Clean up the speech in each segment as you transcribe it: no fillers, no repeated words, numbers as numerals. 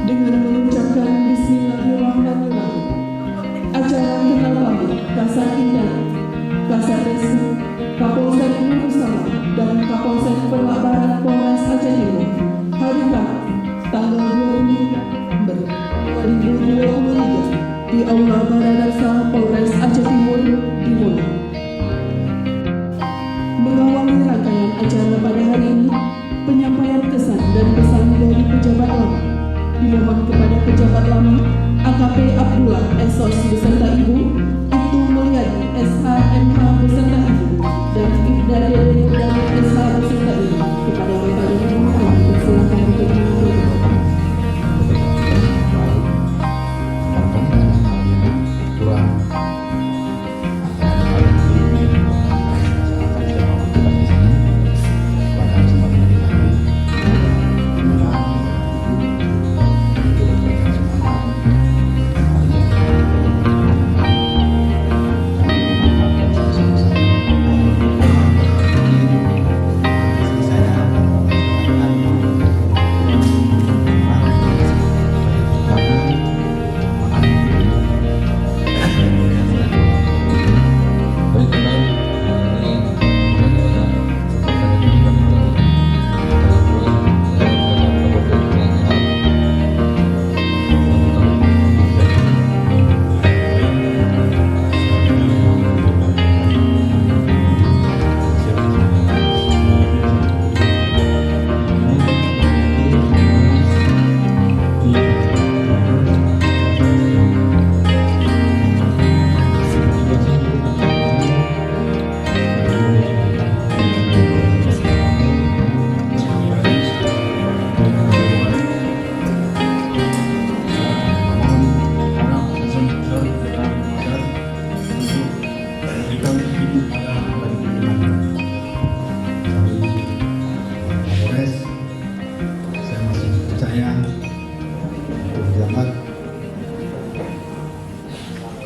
dengan mengucapkan Bismillahirrahmanirrahim. Acara kenal pamit Kasat Indah, Kasat Reskrim, Kapolsek Nur Salam dan Kapolsek Perlak Barat Polres Aceh Timur hari Kamis tanggal 20 November 2023 di Aula Baradaksa Polres Aceh Timur dimulai. Mengawali rangkaian acara pada hari ini, penyampaian kesan dan pesan dari pejabat lama. Dimohon kepada pejabat lama AKP Abdullah SOS beserta Ibu, Ibtu Mulyadi SHMH beserta Ibu, dan Ibda Dede dari SH beserta Ibu. Kepada Bapak dan Ibu, kami persilakan untuk menyampaikan.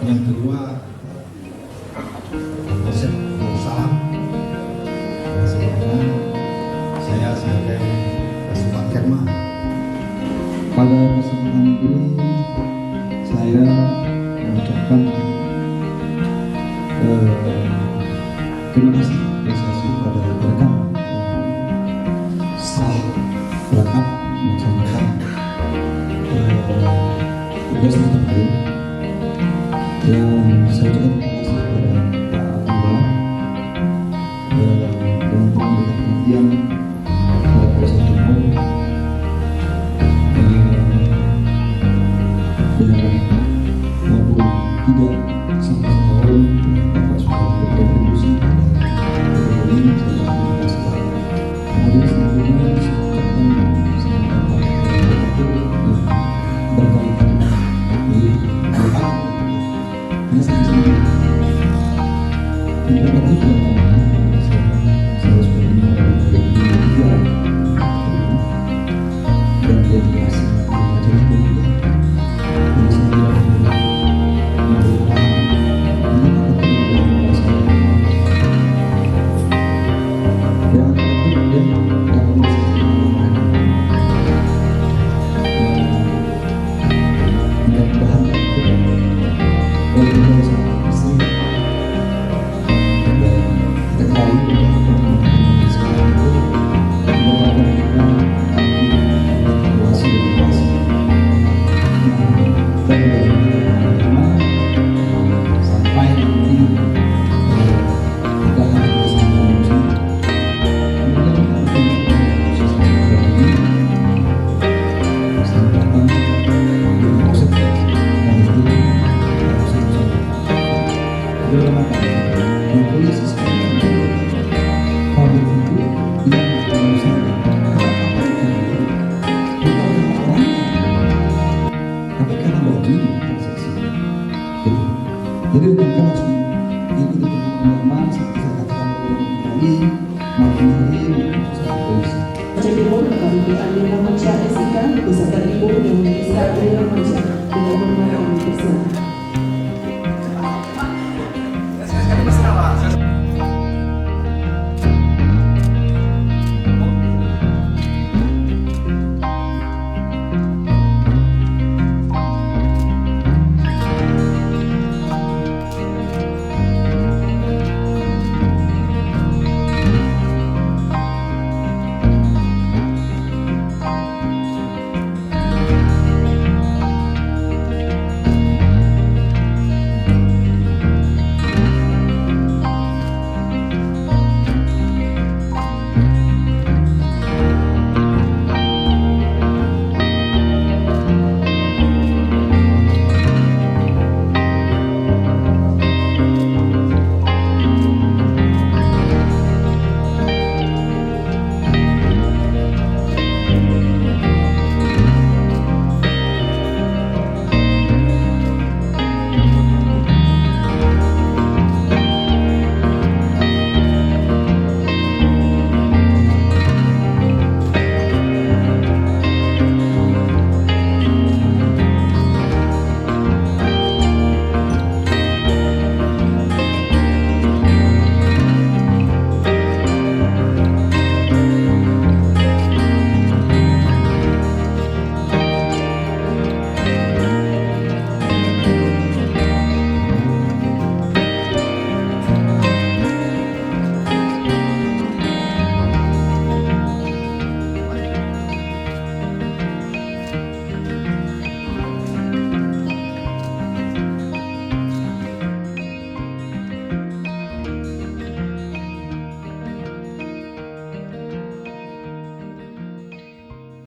Yang kedua, Kapolsek Nur Salam. Dan sebelumnya saya sebagai Kasubag Kemah. Pada kesempatan ini saya mengucapkan terima kasih pada rekan setelah berangkat melaksanakan tugas untuk hari. Dan saya ucapkan terima kasih kepada Pak Abdullah yang telah memberikan perhatian pada Polres Timur dan maupun tidak sampai setahun Bapak sudah berkontribusi pada ekonomi. Saya terima kasih Pak. Kemudian selanjutnya saya ucapkan sama Bapak itu berkali-kali di Bapak. Ini saya sudah mengalami 2023 dan dedikasi macam itu dan saya jadi mereka harus mengikuti pengalaman seperti saya katakan tadi maupun polisi. Aceh Timur, KBP Andi Muhammad Syah SIK beserta